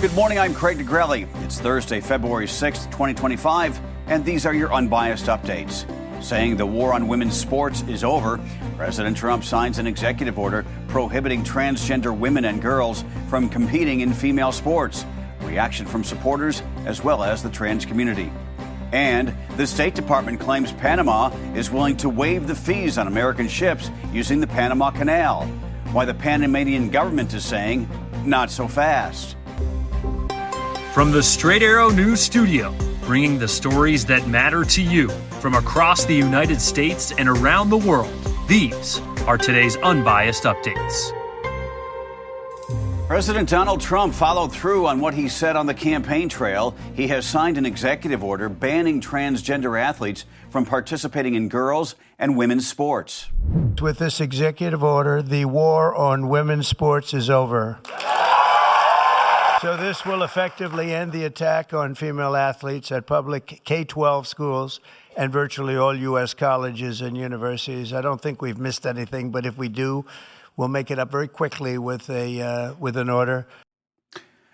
Good morning, I'm Craig DeGrelli. It's Thursday, February 6th, 2025, and these are your Unbiased Updates. Saying the war on women's sports is over, President Trump signs an executive order prohibiting transgender women and girls from competing in female sports. Reaction from supporters as well as the trans community. And the State Department claims Panama is willing to waive the fees on American ships using the Panama Canal. Why the Panamanian government is saying, not so fast. From the Straight Arrow News Studio, bringing the stories that matter to you from across the United States and around the world, these are today's Unbiased Updates. President Donald Trump followed through on what he said on the campaign trail. He has signed an executive order banning transgender athletes from participating in girls' and women's sports. With this executive order, the war on women's sports is over. So this will effectively end the attack on female athletes at public K-12 schools and virtually all U.S. colleges and universities. I don't think we've missed anything, but if we do, we'll make it up very quickly with an order.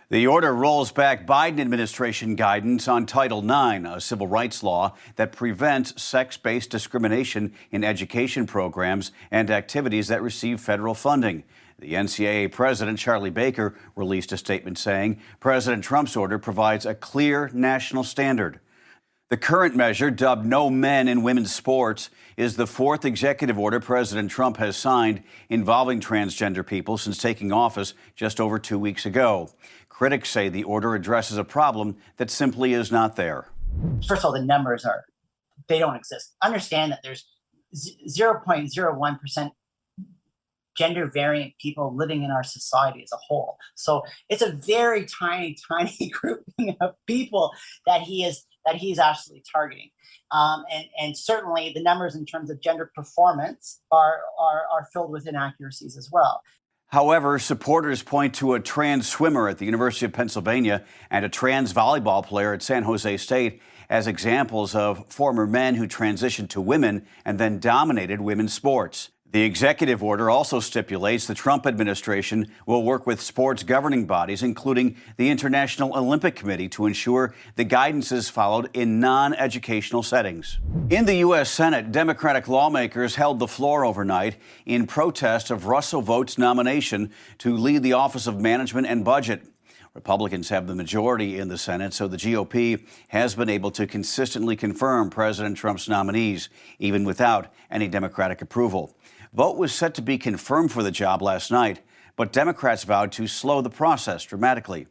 The order rolls back Biden administration guidance on Title IX, a civil rights law that prevents sex-based discrimination in education programs and activities that receive federal funding. The NCAA president, Charlie Baker, released a statement saying President Trump's order provides a clear national standard. The current measure, dubbed No Men in Women's Sports, is the fourth executive order President Trump has signed involving transgender people since taking office just over 2 weeks ago. Critics say the order addresses a problem that simply is not there. First of all, the numbers they don't exist. Understand that there's 0.01% gender variant people living in our society as a whole. So it's a very tiny grouping of people that he's actually targeting. And certainly the numbers in terms of gender performance are filled with inaccuracies as well. However, supporters point to a trans swimmer at the University of Pennsylvania and a trans volleyball player at San Jose State as examples of former men who transitioned to women and then dominated women's sports. The executive order also stipulates the Trump administration will work with sports governing bodies, including the International Olympic Committee, to ensure the guidance is followed in non-educational settings. In the U.S. Senate, Democratic lawmakers held the floor overnight in protest of Russell Vought's nomination to lead the Office of Management and Budget. Republicans have the majority in the Senate, so the GOP has been able to consistently confirm President Trump's nominees, even without any Democratic approval. Vogt was set to be confirmed for the job last night, but Democrats vowed to slow the process dramatically.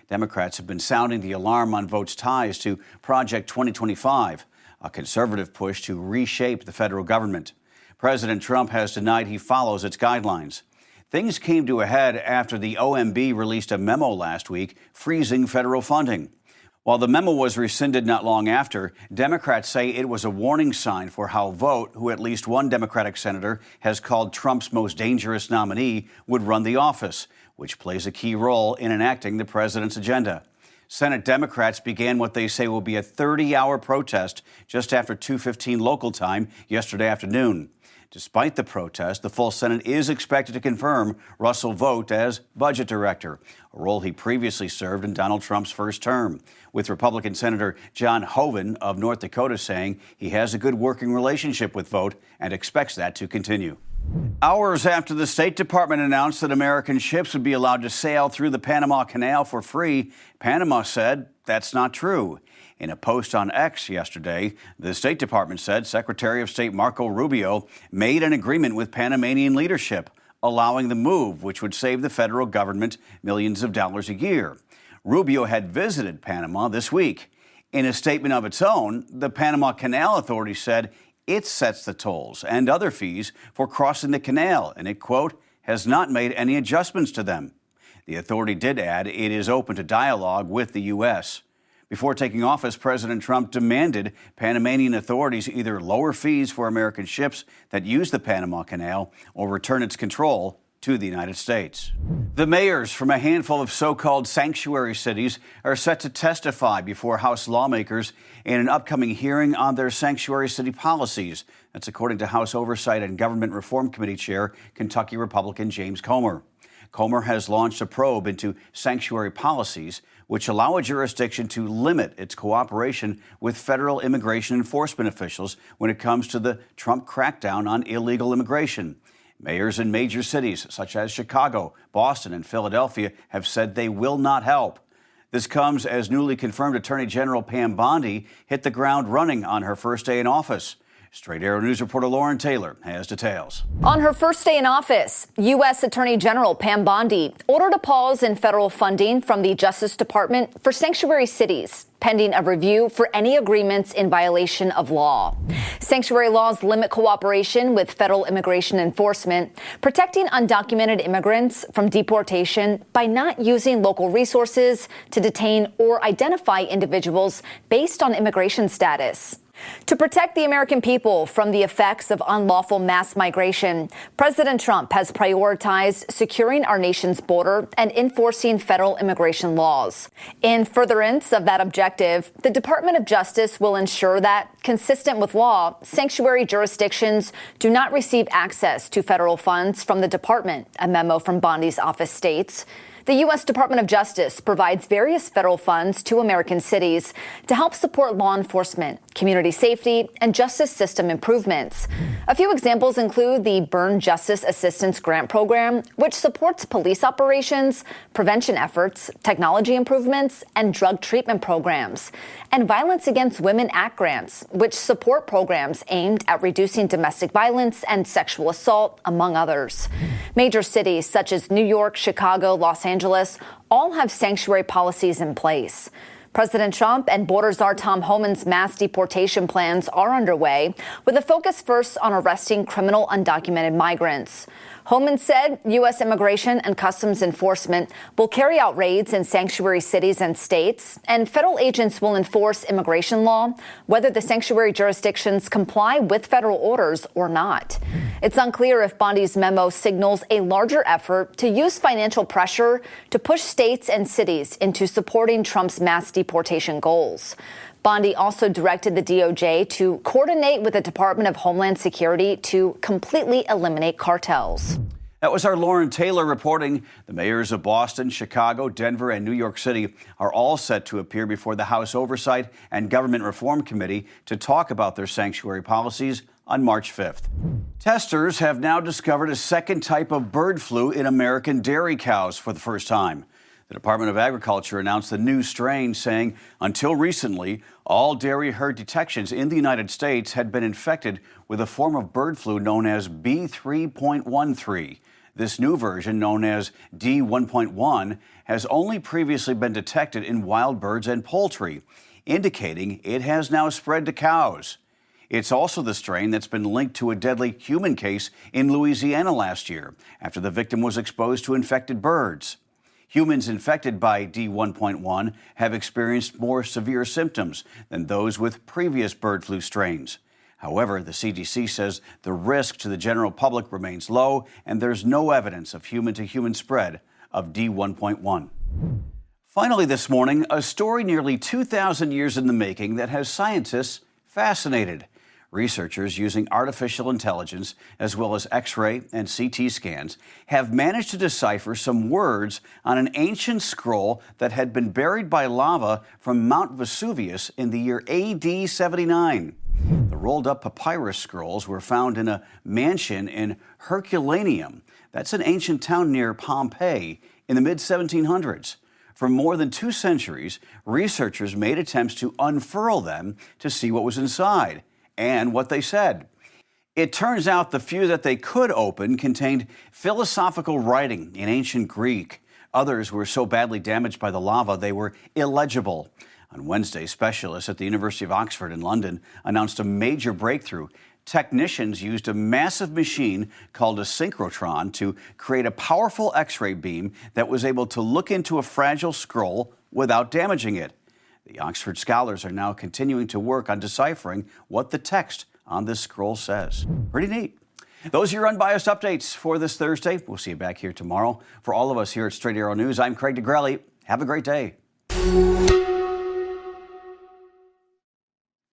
Democrats have been sounding the alarm on Vogt's ties to Project 2025, a conservative push to reshape the federal government. President Trump has denied he follows its guidelines. Things came to a head after the OMB released a memo last week freezing federal funding. While the memo was rescinded not long after, Democrats say it was a warning sign for how Vogt, who at least one Democratic senator has called Trump's most dangerous nominee, would run the office, which plays a key role in enacting the president's agenda. Senate Democrats began what they say will be a 30-hour protest just after 2:15 local time yesterday afternoon. Despite the protest, the full Senate is expected to confirm Russell Vogt as budget director, a role he previously served in Donald Trump's first term, with Republican Senator John Hoeven of North Dakota saying he has a good working relationship with Vogt and expects that to continue. Hours after the State Department announced that American ships would be allowed to sail through the Panama Canal for free, Panama said that's not true. In a post on X yesterday, the State Department said Secretary of State Marco Rubio made an agreement with Panamanian leadership, allowing the move, which would save the federal government millions of dollars a year. Rubio had visited Panama this week. In a statement of its own, the Panama Canal Authority said it sets the tolls and other fees for crossing the canal, and it, quote, has not made any adjustments to them. The authority did add it is open to dialogue with the U.S. Before taking office, President Trump demanded Panamanian authorities either lower fees for American ships that use the Panama Canal or return its control to the United States. The mayors from a handful of so-called sanctuary cities are set to testify before House lawmakers in an upcoming hearing on their sanctuary city policies. That's according to House Oversight and Government Reform Committee Chair, Kentucky Republican James Comer. Comer has launched a probe into sanctuary policies, which allow a jurisdiction to limit its cooperation with federal immigration enforcement officials when it comes to the Trump crackdown on illegal immigration. Mayors in major cities such as Chicago, Boston, and Philadelphia have said they will not help. This comes as newly confirmed Attorney General Pam Bondi hit the ground running on her first day in office. Straight Arrow News reporter Lauren Taylor has details. On her first day in office, U.S. Attorney General Pam Bondi ordered a pause in federal funding from the Justice Department for sanctuary cities, pending a review for any agreements in violation of law. Sanctuary laws limit cooperation with federal immigration enforcement, protecting undocumented immigrants from deportation by not using local resources to detain or identify individuals based on immigration status. To protect the American people from the effects of unlawful mass migration, President Trump has prioritized securing our nation's border and enforcing federal immigration laws. In furtherance of that objective, the Department of Justice will ensure that, consistent with law, sanctuary jurisdictions do not receive access to federal funds from the department, a memo from Bondi's office states. The U.S. Department of Justice provides various federal funds to American cities to help support law enforcement, community safety, and justice system improvements. A few examples include the Burn Justice Assistance Grant Program, which supports police operations, prevention efforts, technology improvements, and drug treatment programs, and Violence Against Women Act grants, which support programs aimed at reducing domestic violence and sexual assault, among others. Major cities such as New York, Chicago, Los Angeles all have sanctuary policies in place. President Trump and border czar Tom Homan's mass deportation plans are underway, with a focus first on arresting criminal undocumented migrants. Homan said U.S. Immigration and Customs Enforcement will carry out raids in sanctuary cities and states, and federal agents will enforce immigration law, whether the sanctuary jurisdictions comply with federal orders or not. It's unclear if Bondi's memo signals a larger effort to use financial pressure to push states and cities into supporting Trump's mass deportation goals. Bondi also directed the DOJ to coordinate with the Department of Homeland Security to completely eliminate cartels. That was our Lauren Taylor reporting. The mayors of Boston, Chicago, Denver, and New York City are all set to appear before the House Oversight and Government Reform Committee to talk about their sanctuary policies on March 5th. Testers have now discovered a second type of bird flu in American dairy cows for the first time. The Department of Agriculture announced the new strain, saying until recently, all dairy herd detections in the United States had been infected with a form of bird flu known as B3.13. This new version, known as D1.1, has only previously been detected in wild birds and poultry, indicating it has now spread to cows. It's also the strain that's been linked to a deadly human case in Louisiana last year, after the victim was exposed to infected birds. Humans infected by D1.1 have experienced more severe symptoms than those with previous bird flu strains. However, the CDC says the risk to the general public remains low, and there's no evidence of human-to-human spread of D1.1. Finally this morning, a story nearly 2,000 years in the making that has scientists fascinated. Researchers using artificial intelligence, as well as X-ray and CT scans, have managed to decipher some words on an ancient scroll that had been buried by lava from Mount Vesuvius in the year AD 79. The rolled-up papyrus scrolls were found in a mansion in Herculaneum. That's an ancient town near Pompeii in the mid-1700s. For more than 2 centuries, researchers made attempts to unfurl them to see what was inside and what they said. It turns out the few that they could open contained philosophical writing in ancient Greek. Others were so badly damaged by the lava they were illegible. On Wednesday, specialists at the University of Oxford in London announced a major breakthrough. Technicians used a massive machine called a synchrotron to create a powerful X-ray beam that was able to look into a fragile scroll without damaging it. The Oxford scholars are now continuing to work on deciphering what the text on this scroll says. Pretty neat. Those are your unbiased updates for this Thursday. We'll see you back here tomorrow. For all of us here at Straight Arrow News, I'm Craig DeGrelli. Have a great day.